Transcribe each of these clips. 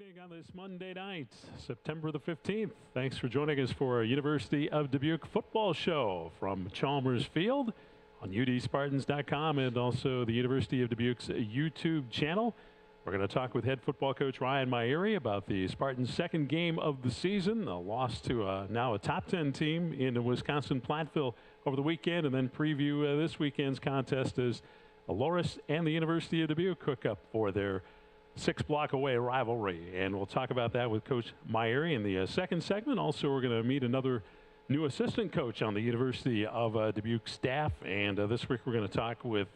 morning on this Monday night, September the 15th. Thanks for joining us for a University of Dubuque football show from Chalmers Field on udspartans.com and also the University of Dubuque's YouTube channel. We're going to talk with head football coach Ryan Myrie about the Spartans' second game of the season, a loss to now a top 10 team in Wisconsin-Platteville over the weekend, and then preview this weekend's contest as Loras and the University of Dubuque hook up for their six-block-away rivalry. And we'll talk about that with Coach Myrie in the second segment. Also, we're going to meet another new assistant coach on the University of Dubuque staff. And this week we're going to talk with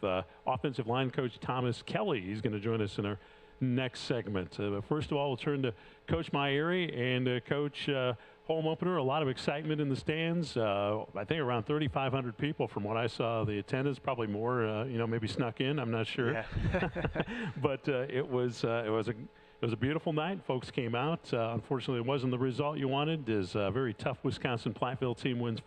offensive line coach Thomas Kelly. He's going to join us in our next segment. But first of all, we'll turn to Coach Myrie. And Coach, home opener, a lot of excitement in the stands. I think around 3,500 people from what I saw. The attendance, probably more, maybe snuck in. I'm not sure. Yeah. But it was a beautiful night. Folks came out. Unfortunately, it wasn't the result you wanted. As a very tough Wisconsin-Platteville team wins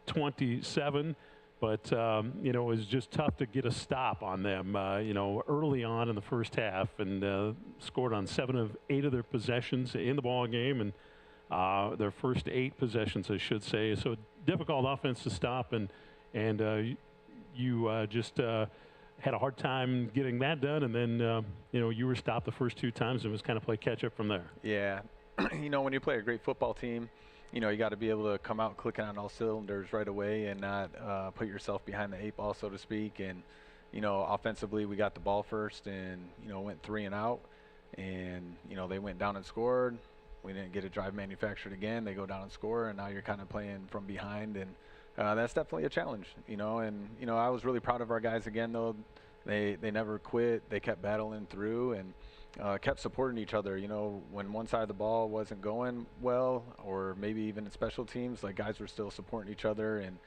56-27. But, it was just tough to get a stop on them, early on in the first half, and scored on 7 of 8 of their possessions in the ball game, and their first 8 possessions, I should say. So difficult offense to stop, and you just had a hard time getting that done, and then you were stopped the first 2 times, and it was kind of play catch up from there. Yeah, when you play a great football team, you got to be able to come out clicking on all cylinders right away and not put yourself behind the 8 ball, so to speak. And offensively, we got the ball first, and went 3 and out, and they went down and scored. We didn't get a drive manufactured again. They go down and score, and now you're kind of playing from behind, and that's definitely a challenge, And I was really proud of our guys again, though. They never quit. They kept battling through and kept supporting each other. When one side of the ball wasn't going well, or maybe even in special teams, like guys were still supporting each other and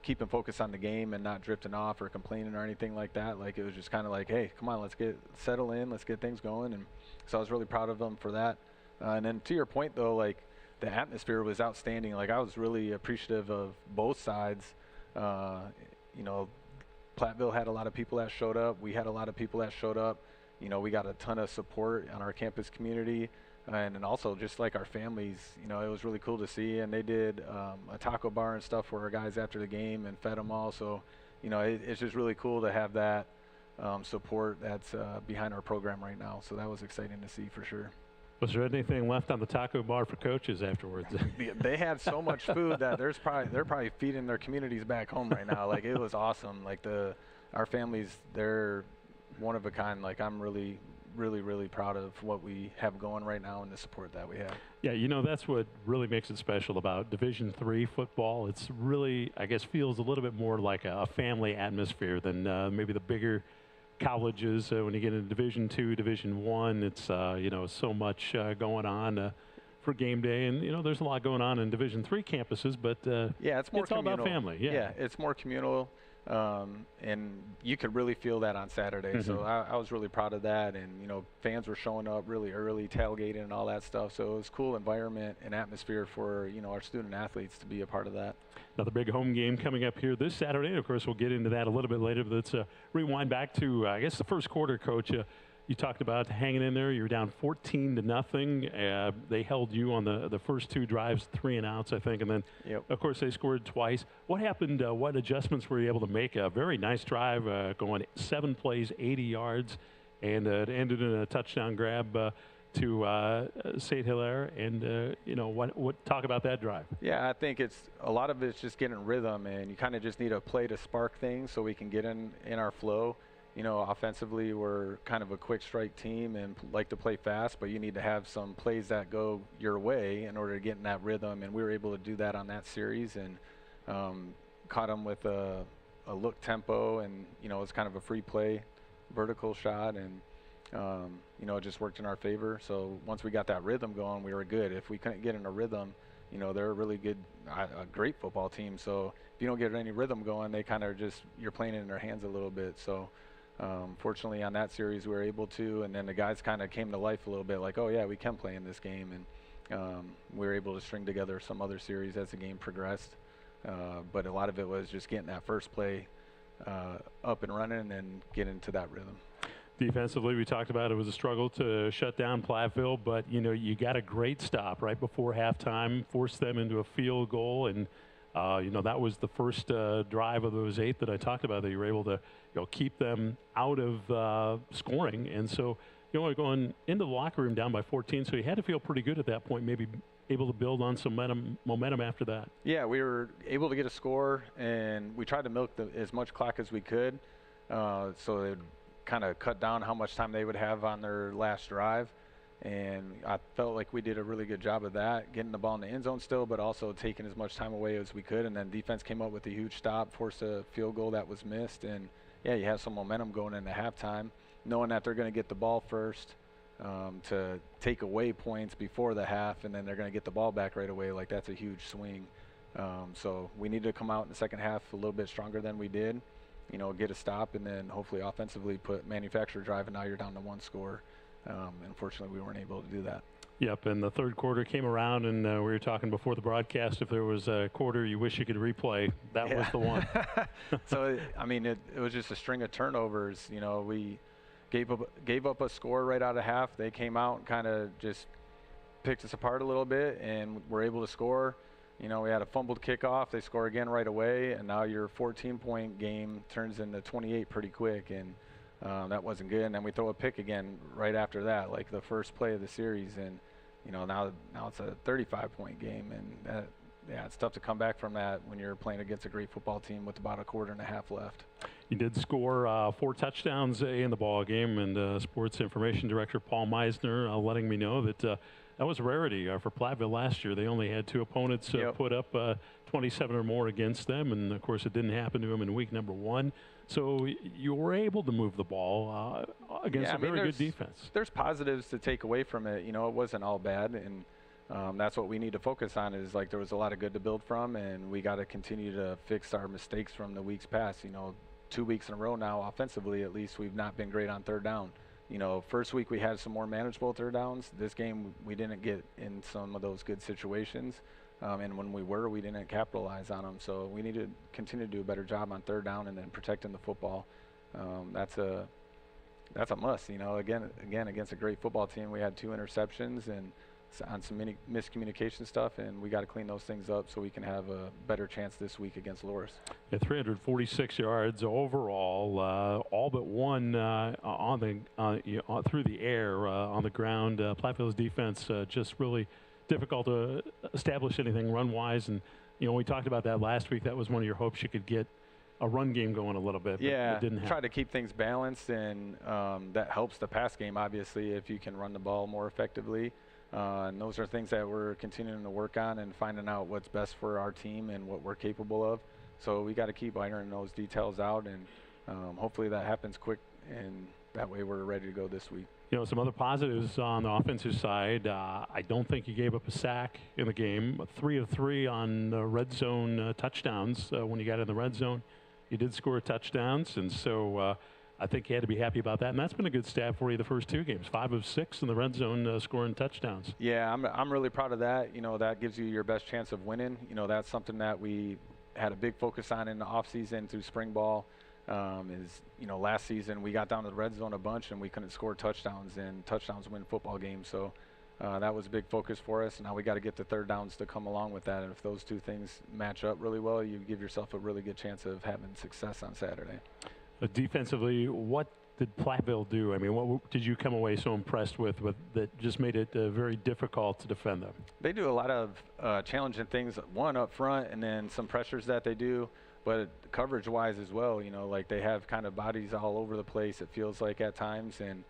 keeping focus on the game and not drifting off or complaining or anything like that. Like, it was just kind of like, hey, come on, let's settle in, let's get things going. And so I was really proud of them for that. And then to your point, though, like, the atmosphere was outstanding. Like, I was really appreciative of both sides. Platteville had a lot of people that showed up. We had a lot of people that showed up. We got a ton of support on our campus community. And then also just like our families, it was really cool to see. And they did a taco bar and stuff for our guys after the game and fed them all. So, it's just really cool to have that support that's behind our program right now. So that was exciting to see for sure. Was there anything left on the taco bar for coaches afterwards? They had so much food that they're probably feeding their communities back home right now. Like, it was awesome. Like, our families, they're one of a kind. Like, I'm really, really, really proud of what we have going right now and the support that we have. Yeah, that's what really makes it special about Division III football. It's really, I guess, feels a little bit more like a family atmosphere than maybe the bigger colleges. When you get into Division II, Division I, it's so much going on for game day, and there's a lot going on in Division III campuses, but yeah, it's more all about family. Yeah, it's more communal, and you could really feel that on Saturday. Mm-hmm. So I was really proud of that, and fans were showing up really early, tailgating and all that stuff. So it was a cool environment and atmosphere for our student athletes to be a part of that. Another big home game coming up here this Saturday. And of course, we'll get into that a little bit later, but let's rewind back to, I guess, the first quarter, Coach. You talked about hanging in there. You were down 14-0. They held you on the first 2 drives, 3 and outs, I think, and then, Of course, they scored twice. What happened? What adjustments were you able to make? A very nice drive, going 7 plays, 80 yards, and it ended in a touchdown grab to St. Hilaire, and what talk about that drive? Yeah, I think a lot of it's just getting rhythm, and you kind of just need a play to spark things so we can get in our flow. Offensively, we're kind of a quick strike team and like to play fast, but you need to have some plays that go your way in order to get in that rhythm, and we were able to do that on that series, and caught them with a look tempo, and it was kind of a free play, vertical shot, and it just worked in our favor. So once we got that rhythm going, we were good. If we couldn't get in a rhythm, they're a really good, a great football team. So if you don't get any rhythm going, they kind of you're playing it in their hands a little bit. So fortunately on that series we were able to, and then the guys kind of came to life a little bit, like, oh yeah, we can play in this game, and we were able to string together some other series as the game progressed. But a lot of it was just getting that first play up and running and get into that rhythm. Defensively, we talked about it was a struggle to shut down Platteville, but you got a great stop right before halftime, forced them into a field goal, and that was the first drive of those 8 that I talked about that you were able to keep them out of scoring, and so going into the locker room down by 14, so you had to feel pretty good at that point, maybe able to build on some momentum after that. Yeah, we were able to get a score, and we tried to milk as much clock as we could, so they'd kind of cut down how much time they would have on their last drive. And I felt like we did a really good job of that, getting the ball in the end zone still, but also taking as much time away as we could. And then defense came up with a huge stop, forced a field goal that was missed. And yeah, you have some momentum going into halftime, knowing that they're going to get the ball first to take away points before the half, and then they're going to get the ball back right away. Like, that's a huge swing. So we need to come out in the second half a little bit stronger than we did, get a stop, and then hopefully offensively put manufacturer drive, and now you're down to 1 score. Unfortunately, we weren't able to do that. Yep, and the third quarter came around, and we were talking before the broadcast, if there was a quarter you wish you could replay, that was the one. So, I mean, it was just a string of turnovers. We gave up a score right out of half. They came out and kind of just picked us apart a little bit, and were able to score. We had a fumbled kickoff. They score again right away, and now your 14-point game turns into 28 pretty quick, and that wasn't good. And then we throw a pick again right after that, like the first play of the series, and now it's a 35-point game, and it's tough to come back from that when you're playing against a great football team with about a quarter and a half left. You did score 4 touchdowns in the ball game, and Sports Information Director Paul Meisner letting me know that that was a rarity for Platteville last year. They only had 2 opponents put up 27 or more against them, and of course it didn't happen to them in week number 1. So you were able to move the ball against a very good defense. There's positives to take away from it. It wasn't all bad, and that's what we need to focus on, is like there was a lot of good to build from, and we got to continue to fix our mistakes from the weeks past. 2 weeks in a row now, offensively at least, we've not been great on third down. First week we had some more manageable third downs. This game we didn't get in some of those good situations, and when we didn't capitalize on them. So we need to continue to do a better job on third down and then protecting the football. That's a must. Again against a great football team, we had 2 interceptions and on some miscommunication stuff, and we got to clean those things up so we can have a better chance this week against Loris. Yeah, 346 yards overall, all but 1 through the air on the ground. Platteville's defense just really difficult to establish anything run-wise, and we talked about that last week. That was one of your hopes, you could get a run game going a little bit. But yeah, it didn't happen. Try to keep things balanced, and that helps the pass game, obviously, if you can run the ball more effectively. And those are things that we're continuing to work on and finding out what's best for our team and what we're capable of. So we got to keep ironing those details out, and hopefully that happens quick, and that way we're ready to go this week. Some other positives on the offensive side. I don't think you gave up a sack in the game. 3 of 3 on red zone touchdowns. When you got in the red zone, you did score touchdowns, and so I think you had to be happy about that, and that's been a good stat for you the first 2 games. 5 of 6 in the red zone scoring touchdowns. Yeah, I'm really proud of that. That gives you your best chance of winning. That's something that we had a big focus on in the offseason through spring ball. Last season we got down to the red zone a bunch and we couldn't score touchdowns, and touchdowns win football games. So that was a big focus for us. And now we got to get the third downs to come along with that. And if those 2 things match up really well, you give yourself a really good chance of having success on Saturday. Defensively, what did Platteville do? I mean, what did you come away so impressed with that just made it very difficult to defend them? They do a lot of challenging things, one up front, and then some pressures that they do, but coverage-wise as well. Like they have kind of bodies all over the place, it feels like at times, and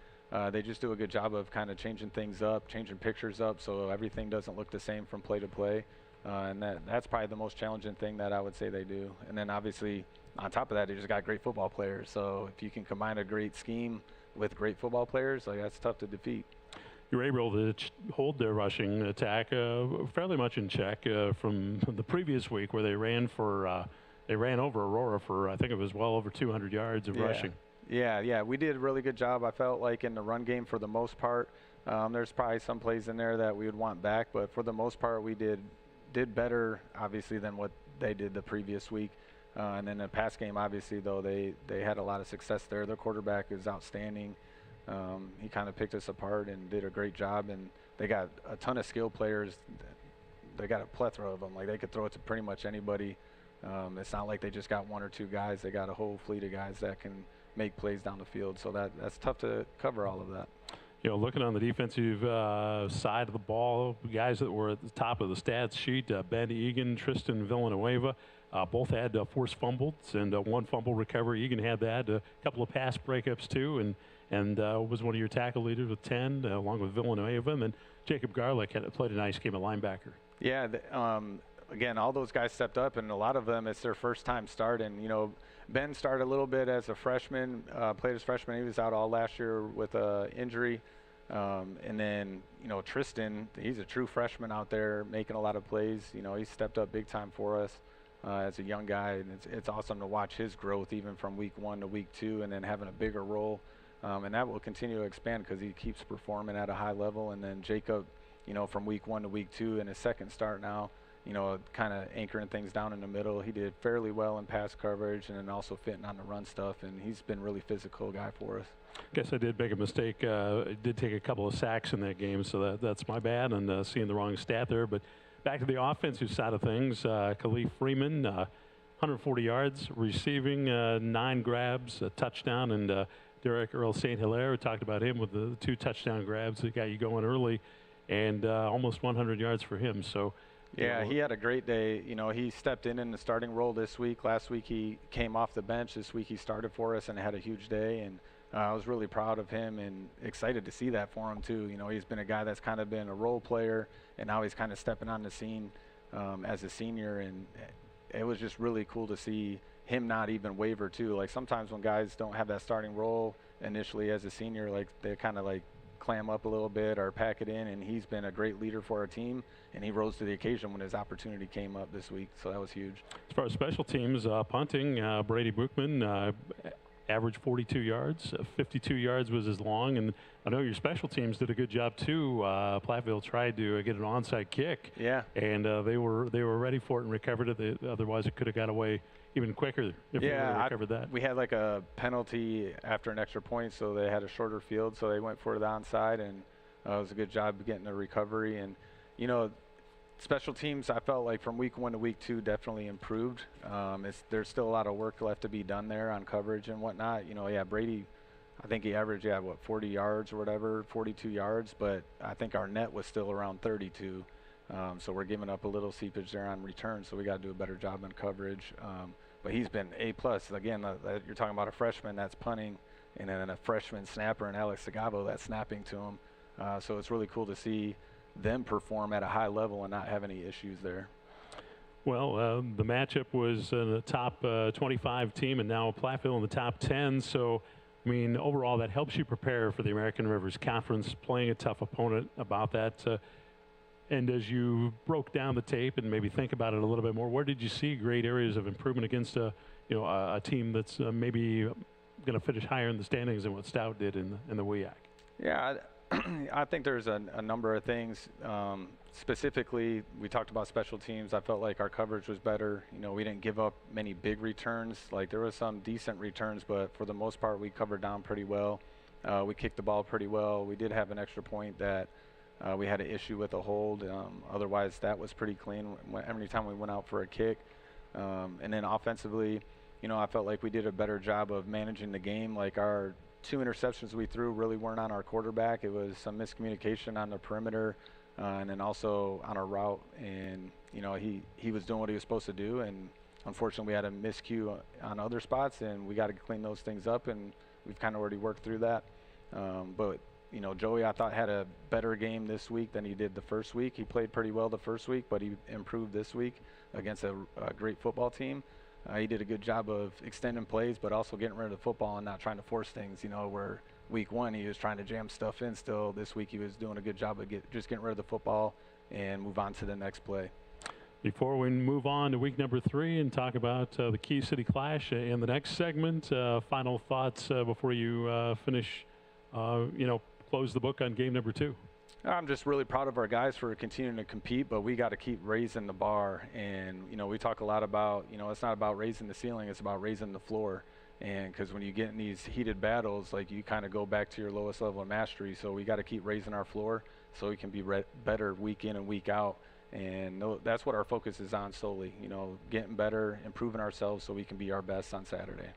they just do a good job of kind of changing things up, changing pictures up, so everything doesn't look the same from play to play. And that's probably the most challenging thing that I would say they do. And then obviously, on top of that, they just got great football players. So if you can combine a great scheme with great football players, like that's tough to defeat. You were able to hold their rushing attack fairly much in check from the previous week, where they ran over Aurora for, I think it was well over 200 yards of rushing. Yeah, we did a really good job. I felt like in the run game for the most part. There's probably some plays in there that we would want back, but for the most part, we did better, obviously, than what they did the previous week. And then the pass game, obviously, though, they had a lot of success there. Their quarterback is outstanding. He kind of picked us apart and did a great job. And they got a ton of skill players. They got a plethora of them. Like, they could throw it to pretty much anybody. It's not like they just got one or two guys. They got a whole fleet of guys that can make plays down the field. So that's tough to cover all of that. You know, looking on the defensive side of the ball, guys that were at the top of the stats sheet, Ben Egan, Tristan Villanueva, both had forced fumbles and one fumble recovery. Egan had that, a couple of pass breakups too, and was one of your tackle leaders with 10, along with Villanueva. And then Jacob Garlick had played a nice game at linebacker. Yeah, again, all those guys stepped up, and a lot of them, it's their first time starting. You know, Ben started a little bit as a freshman, played as freshman. He was out all last year with an injury. And then, you know, Tristan, he's a true freshman out there making a lot of plays. You know, he stepped up big time for us as a young guy, and it's awesome to watch his growth even from week 1 to week 2 and then having a bigger role. And that will continue to expand because he keeps performing at a high level. And then Jacob, you know, from week 1 to week 2 in his second start now, you know, kind of anchoring things down in the middle. He did fairly well in pass coverage and then also fitting on the run stuff, and he's been really physical guy for us. Guess I did make a mistake. I did take a couple of sacks in that game, so that's my bad, and seeing the wrong stat there. But back to the offensive side of things, Khalif Freeman, 140 yards receiving, 9 grabs, a touchdown, and Derek Earl St. Hilaire, we talked about him with the 2 touchdown grabs that got you going early, and almost 100 yards for him. So. Yeah, he had a great day. You know, he stepped in the starting role this week. Last week he came off the bench. This week he started for us and had a huge day. And I was really proud of him and excited to see that for him too. You know, he's been a guy that's kind of been a role player, and now he's kind of stepping on the scene as a senior. And it was just really cool to see him not even waver too. Like, sometimes when guys don't have that starting role initially as a senior, like, they kind of like clam up a little bit or pack it in, and he's been a great leader for our team, and he rose to the occasion when his opportunity came up this week, so that was huge. As far as special teams, punting, Brady Bookman averaged 42 yards, 52 yards was his long, and I know your special teams did a good job too. Platteville tried to get an onside kick, and they were ready for it and recovered it. Otherwise it could have got away even quicker if they recovered that. We had like a penalty after an extra point, so they had a shorter field, so they went for the onside, and it was a good job getting the recovery. And, you know, special teams, I felt like from week 1 to week 2 definitely improved. There's still a lot of work left to be done there on coverage and whatnot. You know, yeah, Brady, I think he averaged, 40 yards or whatever, 42 yards, but I think our net was still around 32. So we're giving up a little seepage there on return, so we got to do a better job on coverage. But he's been A+. Again, you're talking about a freshman that's punting, and then a freshman snapper in Alex Sagavo that's snapping to him. So it's really cool to see them perform at a high level and not have any issues there. Well, the matchup was the top 25 team, and now Platteville in the top 10. So, I mean, overall, that helps you prepare for the American Rivers Conference, playing a tough opponent about that. And as you broke down the tape and maybe think about it a little bit more, where did you see great areas of improvement against a team that's maybe going to finish higher in the standings than what Stout did in the WIAC? Yeah, I think there's a number of things. Specifically, we talked about special teams. I felt like our coverage was better. You know, we didn't give up many big returns. Like, there was some decent returns, but for the most part, we covered down pretty well. We kicked the ball pretty well. We did have an extra point that we had an issue with a hold. Otherwise, that was pretty clean every time we went out for a kick. And then offensively, you know, I felt like we did a better job of managing the game. Like, our 2 interceptions we threw really weren't on our quarterback. It was some miscommunication on the perimeter and then also on our route. And, you know, he was doing what he was supposed to do. And unfortunately, we had a miscue on other spots, and we got to clean those things up. And we've kind of already worked through that. But you know, Joey, I thought, had a better game this week than he did the first week. He played pretty well the first week, but he improved this week against a great football team. He did a good job of extending plays, but also getting rid of the football and not trying to force things, you know, where week 1 he was trying to jam stuff in still. This week he was doing a good job of just getting rid of the football and move on to the next play. Before we move on to week number 3 and talk about the Key City Clash in the next segment, final thoughts before you finish, close the book on game number 2. I'm just really proud of our guys for continuing to compete, but we got to keep raising the bar. And, you know, we talk a lot about, you know, it's not about raising the ceiling, it's about raising the floor. And because when you get in these heated battles, like you kind of go back to your lowest level of mastery. So we got to keep raising our floor so we can be better week in and week out. And that's what our focus is on solely, you know, getting better, improving ourselves so we can be our best on Saturday.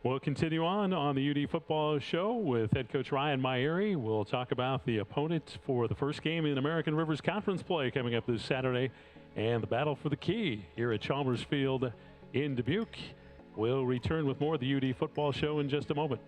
We'll continue on the UD Football Show with head coach Ryan Myrie. We'll talk about the opponent for the first game in American Rivers Conference play coming up this Saturday and the battle for the key here at Chalmers Field in Dubuque. We'll return with more of the UD Football Show in just a moment.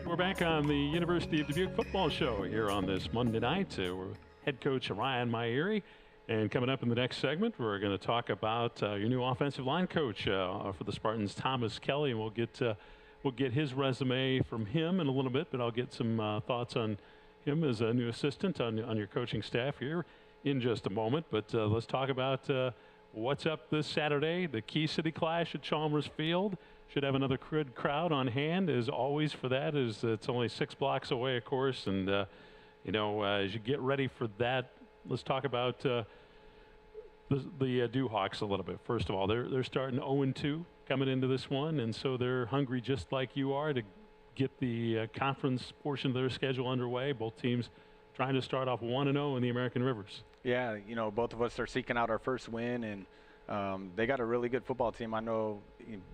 We're back on the University of Dubuque Football Show here on this Monday night. We're with head coach Ryan Myrie. And coming up in the next segment, we're going to talk about your new offensive line coach for the Spartans, Thomas Kelly. And we'll get his resume from him in a little bit, but I'll get some thoughts on him as a new assistant on your coaching staff here in just a moment. But let's talk about what's up this Saturday, the Key City Clash at Chalmers Field. Should have another good crowd on hand, as always, for that. It's only 6 blocks away, of course. And, you know, as you get ready for that, let's talk about the Duhawks a little bit. First of all, they're starting 0-2 coming into this one, and so they're hungry just like you are to get the conference portion of their schedule underway. Both teams trying to start off 1-0 in the American Rivers. Yeah, you know, both of us are seeking out our first win, and they got a really good football team. I know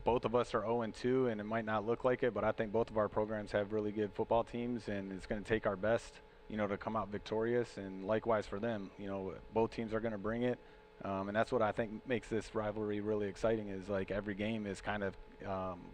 both of us are 0-2, and it might not look like it, but I think both of our programs have really good football teams, and it's going to take our best, you know, to come out victorious, and likewise for them. You know, both teams are going to bring it, and that's what I think makes this rivalry really exciting is, like, every game is kind of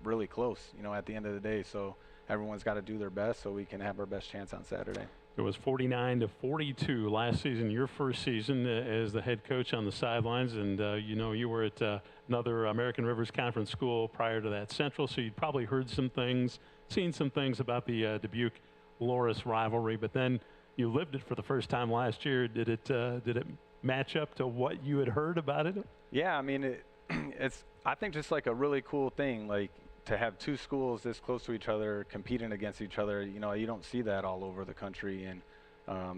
really close, you know, at the end of the day. So everyone's got to do their best so we can have our best chance on Saturday. It was 49-42 last season, your first season as the head coach on the sidelines. And, you know, you were at another American Rivers Conference school prior to that, Central, so you'd probably heard some things, seen some things about the Dubuque-Loras rivalry. But then you lived it for the first time last year. Did it match up to what you had heard about it? Yeah, I mean, it's, I think, just like a really cool thing, like, to have two schools this close to each other competing against each other. You know, you don't see that all over the country. And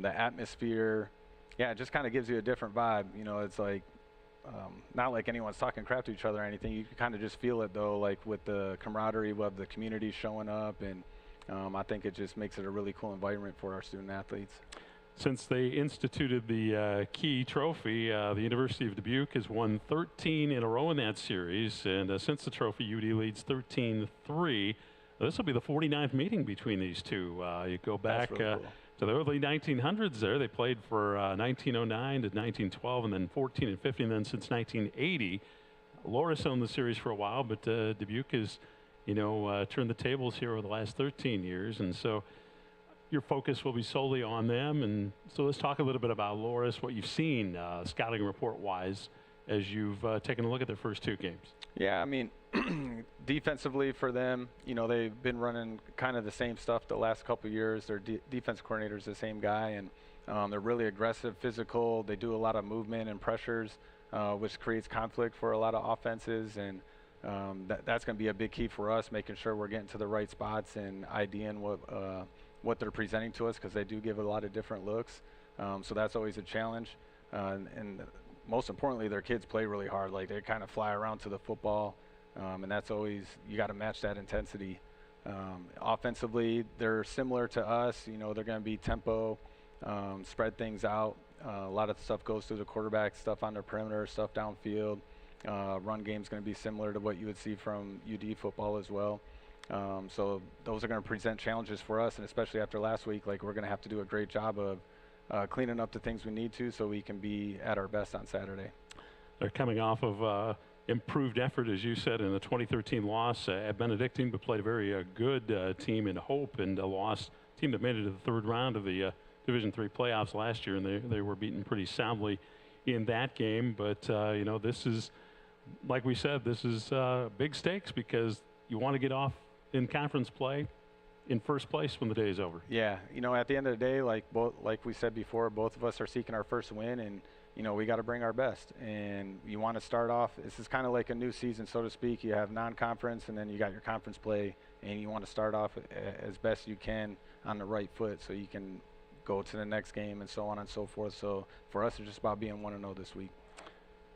the atmosphere, yeah, it just kind of gives you a different vibe. You know, it's like not like anyone's talking crap to each other or anything. You can kind of just feel it, though, like with the camaraderie of the community showing up. And I think it just makes it a really cool environment for our student athletes. Since they instituted the Key Trophy, the University of Dubuque has won 13 in a row in that series. And since the trophy, UD leads 13-3. This will be the 49th meeting between these two. You go back really cool. To the early 1900s there. They played for 1909 to 1912 and then 14 and 15. And then since 1980, Loras owned the series for a while, but Dubuque has, you know, turned the tables here over the last 13 years. And so your focus will be solely on them. And so let's talk a little bit about Loras, what you've seen scouting report-wise as you've taken a look at their first two games. Yeah, I mean, defensively for them, you know, they've been running kind of the same stuff the last couple of years. Their defense coordinator is the same guy, and they're really aggressive, physical. They do a lot of movement and pressures, which creates conflict for a lot of offenses. And that's going to be a big key for us, making sure we're getting to the right spots and IDing what they're presenting to us, because they do give a lot of different looks. So that's always a challenge. And most importantly, their kids play really hard. Like, they kind of fly around to the football, and that's always, you got to match that intensity. Offensively, they're similar to us. You know, they're going to be tempo, spread things out. A lot of stuff goes through the quarterback, stuff on the perimeter, stuff downfield. Run game's going to be similar to what you would see from UD football as well. So those are going to present challenges for us, and especially after last week, like, we're going to have to do a great job of cleaning up the things we need to, so we can be at our best on Saturday. They're coming off of improved effort, as you said, in the 2013 loss at Benedictine, but played a very good team in Hope, and a loss team that made it to the third round of the Division III playoffs last year, and they were beaten pretty soundly in that game. But you know, this is, like we said, this is big stakes, because you want to get off in conference play in first place when the day is over. Yeah, you know, at the end of the day, like we said before, both of us are seeking our first win, and you know, we got to bring our best. And you want to start off, this is kind of like a new season, so to speak. You have non-conference, and then you got your conference play, and you want to start off as best you can on the right foot, so you can go to the next game and so on and so forth. So for us, it's just about being 1-0 this week.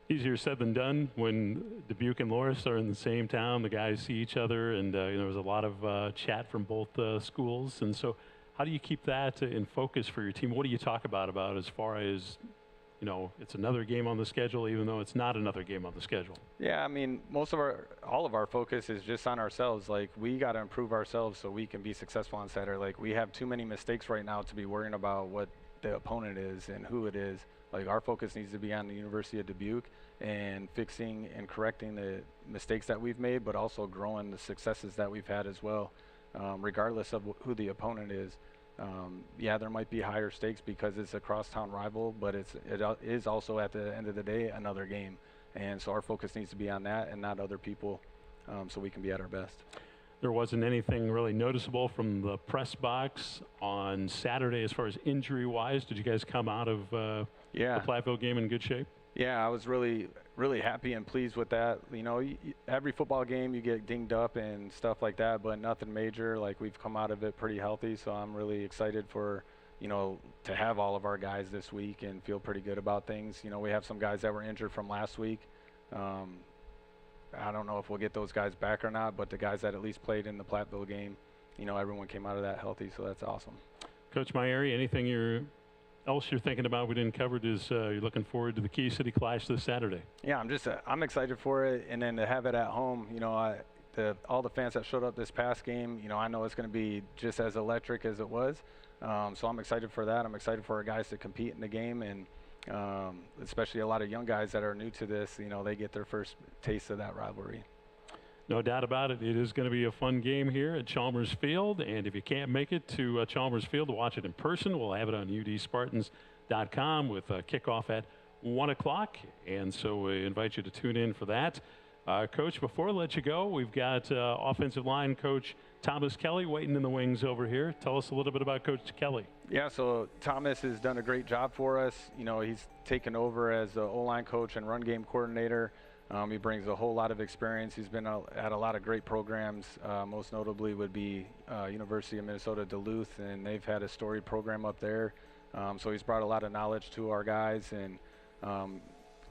Easier said than done when Dubuque and Loras are in the same town. The guys see each other, and you know, there was a lot of chat from both schools. And so how do you keep that in focus for your team? What do you talk about as far as, you know, it's another game on the schedule, even though it's not another game on the schedule? Yeah, I mean, all of our focus is just on ourselves. Like, we got to improve ourselves so we can be successful on Saturday. Like, we have too many mistakes right now to be worrying about what the opponent is and who it is. Like, our focus needs to be on the University of Dubuque and fixing and correcting the mistakes that we've made, but also growing the successes that we've had as well, regardless of who the opponent is. Yeah, there might be higher stakes because it's a crosstown rival, but it is also, at the end of the day, another game. And so our focus needs to be on that and not other people, so we can be at our best. There wasn't anything really noticeable from the press box on Saturday as far as injury-wise. Did you guys come out of the Platteville game in good shape? Yeah, I was really, really happy and pleased with that. You know, every football game you get dinged up and stuff like that, but nothing major. Like, we've come out of it pretty healthy, so I'm really excited for, you know, to have all of our guys this week and feel pretty good about things. You know, we have some guys that were injured from last week. I don't know if we'll get those guys back or not, but the guys that at least played in the Platteville game, you know, everyone came out of that healthy, so that's awesome. Coach Myeri, anything else you're thinking about we didn't cover is you're looking forward to the Key City Clash this Saturday? Yeah, I'm excited for it, and then to have it at home. You know, all the fans that showed up this past game, you know, I know it's going to be just as electric as it was. So I'm excited for that. I'm excited for our guys to compete in the game, and especially a lot of young guys that are new to this. You know, they get their first taste of that rivalry. No doubt about it. It is going to be a fun game here at Chalmers Field. And if you can't make it to Chalmers Field to watch it in person, we'll have it on udspartans.com with kickoff at 1 o'clock. And so we invite you to tune in for that. Coach, before I let you go, we've got offensive line coach Thomas Kelly waiting in the wings over here. Tell us a little bit about Coach Kelly. Yeah, so Thomas has done a great job for us. You know, he's taken over as the O-line coach and run game coordinator. He brings a whole lot of experience. He's been at a lot of great programs. Most notably would be University of Minnesota Duluth, and they've had a storied program up there. So he's brought a lot of knowledge to our guys, and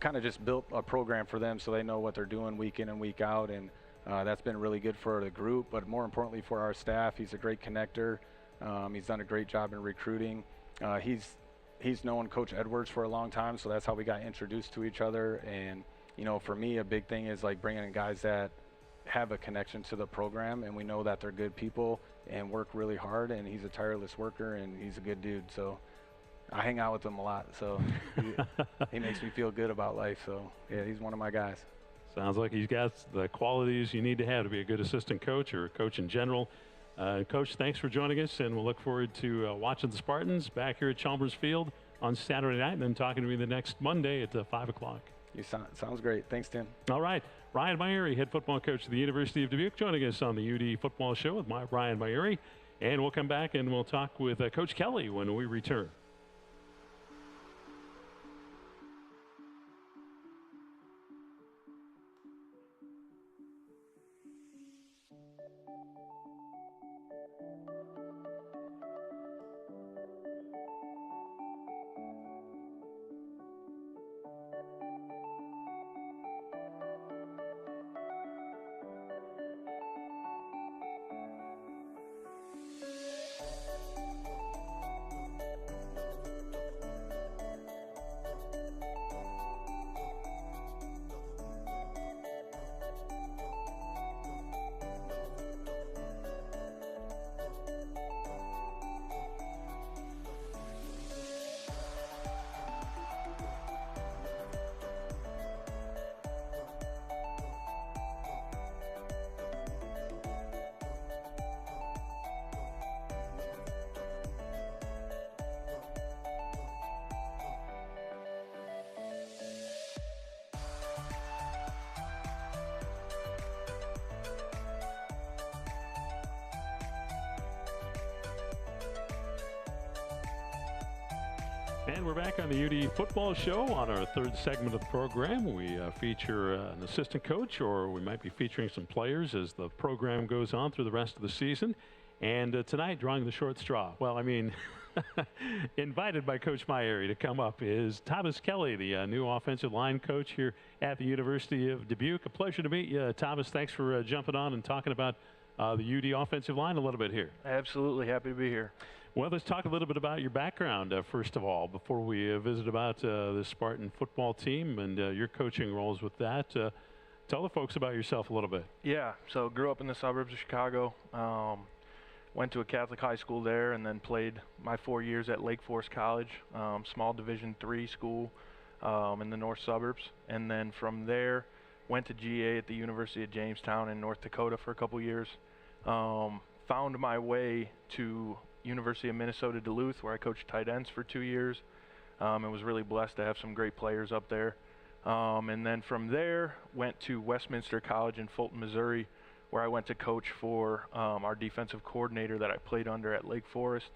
kind of just built a program for them so they know what they're doing week in and week out. And that's been really good for the group, but more importantly for our staff. He's a great connector. He's done a great job in recruiting. He's known Coach Edwards for a long time, so that's how we got introduced to each other. And you know, for me, a big thing is like bringing in guys that have a connection to the program, and we know that they're good people and work really hard, and he's a tireless worker, and he's a good dude. So I hang out with him a lot, so he makes me feel good about life. So yeah, he's one of my guys. Sounds like he's got the qualities you need to have to be a good assistant coach or a coach in general. Coach, thanks for joining us, and we'll look forward to watching the Spartans back here at Chalmers Field on Saturday night, and then talking to me the next Monday at 5 o'clock. Sounds great. Thanks, Tim. All right. Ryan Myeri, head football coach of the University of Dubuque, joining us on the UD Football Show with Ryan Myeri. And we'll come back and we'll talk with Coach Kelly when we return. And we're back on the UD Football Show on our third segment of the program. We feature an assistant coach, or we might be featuring some players as the program goes on through the rest of the season. And tonight, drawing the short straw. Well, I mean, invited by Coach Myeri to come up is Thomas Kelly, the new offensive line coach here at the University of Dubuque. A pleasure to meet you, Thomas. Thanks for jumping on and talking about the UD offensive line a little bit here. Absolutely. Happy to be here. Well, let's talk a little bit about your background, first of all, before we visit about the Spartan football team and your coaching roles with that. Tell the folks about yourself a little bit. Yeah, so grew up in the suburbs of Chicago, went to a Catholic high school there, and then played my 4 years at Lake Forest College, small Division III school in the north suburbs. And then from there, went to GA at the University of Jamestown in North Dakota for a couple years. Found my way to University of Minnesota Duluth, where I coached tight ends for 2 years, and was really blessed to have some great players up there. And then from there, went to Westminster College in Fulton, Missouri, where I went to coach for our defensive coordinator that I played under at Lake Forest.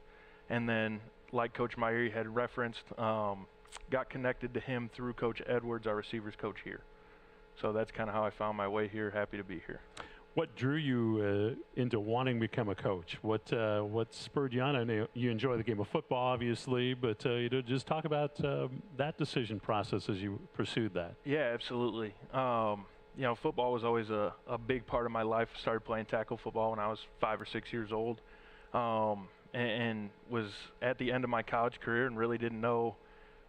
And then, like Coach Myeri had referenced, got connected to him through Coach Edwards, our receivers coach here. So that's kind of how I found my way here. Happy to be here. What drew you into wanting to become a coach? What spurred you on? I know you enjoy the game of football, obviously, but just talk about that decision process as you pursued that. Yeah, absolutely. You know, football was always a big part of my life. Started playing tackle football when I was 5 or 6 years old, and was at the end of my college career and really didn't know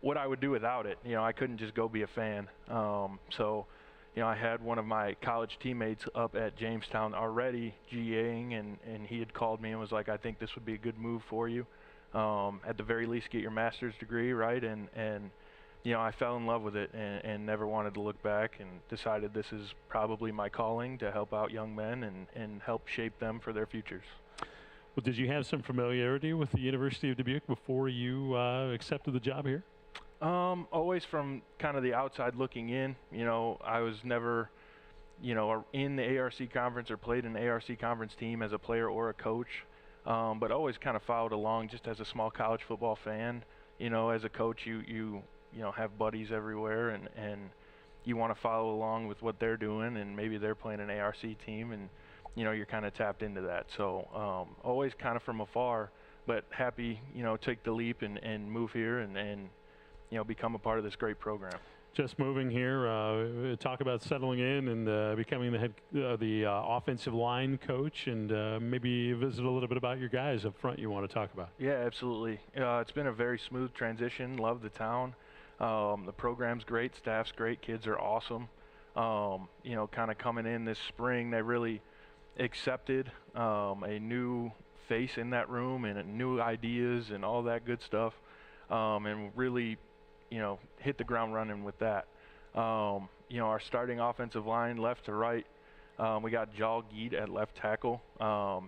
what I would do without it. You know, I couldn't just go be a fan. So, you know, I had one of my college teammates up at Jamestown already GAing, and he had called me and was like, I think this would be a good move for you. At the very least, get your master's degree, right? And you know, I fell in love with it and never wanted to look back, and decided this is probably my calling to help out young men and help shape them for their futures. Well, did you have some familiarity with the University of Dubuque before you accepted the job here? Always from kind of the outside looking in. You know, I was never, you know, in the ARC conference or played an ARC conference team as a player or a coach, but always kind of followed along just as a small college football fan. You know, as a coach, you know, have buddies everywhere, and you want to follow along with what they're doing, and maybe they're playing an ARC team, and you know, you're kind of tapped into that. So always kind of from afar, but happy, you know, take the leap and move here and you know, become a part of this great program. Just moving here, talk about settling in and becoming the offensive line coach, and maybe visit a little bit about your guys up front you want to talk about. Yeah, absolutely. It's been a very smooth transition. Love the town. The program's great, staff's great, kids are awesome. You know, kind of coming in this spring, they really accepted a new face in that room and new ideas and all that good stuff, and really, you know, hit the ground running with that. You know, our starting offensive line, left to right, we got Jal Geet at left tackle.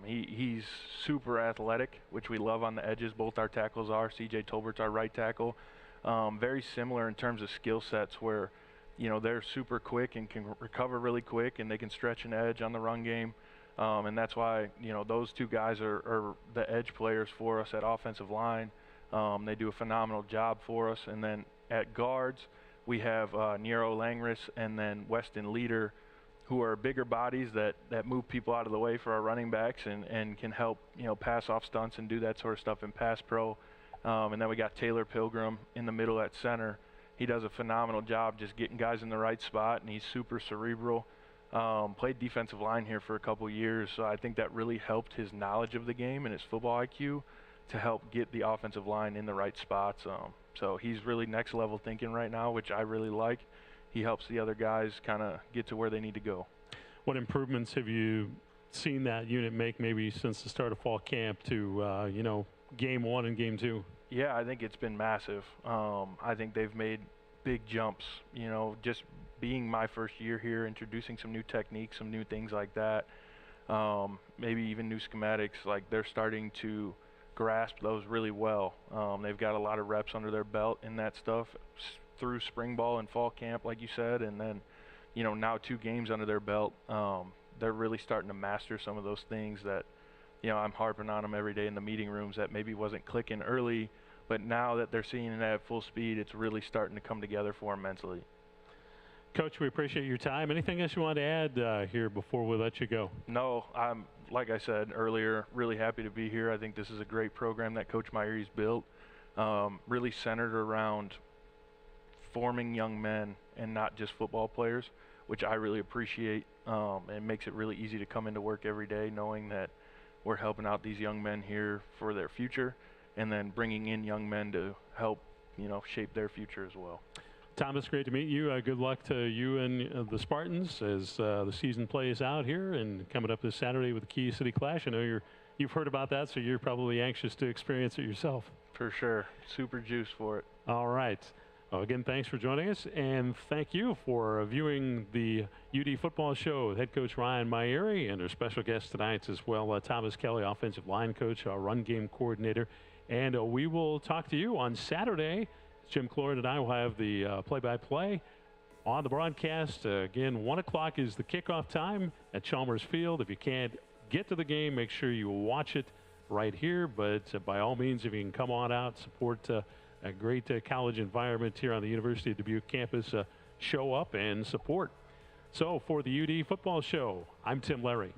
He's super athletic, which we love on the edges. Both our tackles are. CJ Tolbert's our right tackle. Very similar in terms of skill sets, where, you know, they're super quick and can recover really quick, and they can stretch an edge on the run game. And that's why, you know, those two guys are the edge players for us at offensive line. They do a phenomenal job for us. And then at guards, we have Nero Langris and then Weston Leader, who are bigger bodies that move people out of the way for our running backs and can help, you know, pass off stunts and do that sort of stuff in pass pro. And then we got Taylor Pilgrim in the middle at center. He does a phenomenal job just getting guys in the right spot, and he's super cerebral. Played defensive line here for a couple years, so I think that really helped his knowledge of the game and his football IQ to help get the offensive line in the right spots. So he's really next level thinking right now, which I really like. He helps the other guys kind of get to where they need to go. What improvements have you seen that unit make maybe since the start of fall camp to, you know, game one and game two? Yeah, I think it's been massive. I think they've made big jumps, you know, just being my first year here, introducing some new techniques, some new things like that, maybe even new schematics. Like, they're starting to grasp those really well. They've got a lot of reps under their belt in that stuff through spring ball and fall camp, like you said, and then, you know, now 2 games under their belt. They're really starting to master some of those things that, you know, I'm harping on them every day in the meeting rooms that maybe wasn't clicking early, But now that they're seeing it at full speed, it's really starting to come together for them mentally. Coach, we appreciate your time. Anything else you want to add here before we let you go? No, I'm, like I said earlier, really happy to be here. I think this is a great program that Coach Meyer's built, really centered around forming young men and not just football players, which I really appreciate. It makes it really easy to come into work every day knowing that we're helping out these young men here for their future, and then bringing in young men to help, shape their future as well. Thomas, great to meet you. Good luck to you and the Spartans as the season plays out here and coming up this Saturday with the Key City Clash. I know you've heard about that, so you're probably anxious to experience it yourself. For sure. Super juiced for it. All right. Well, again, thanks for joining us, and thank you for viewing the UD Football Show with head coach Ryan Myeri and our special guest tonight as well, Thomas Kelly, offensive line coach, our run game coordinator. And we will talk to you on Saturday. Jim Cloyd and I will have the play-by-play on the broadcast. Again, 1 o'clock is the kickoff time at Chalmers Field. If you can't get to the game, make sure you watch it right here. But by all means, if you can come on out, support a great college environment here on the University of Dubuque campus, show up and support. So for the UD Football Show, I'm Tim Larry.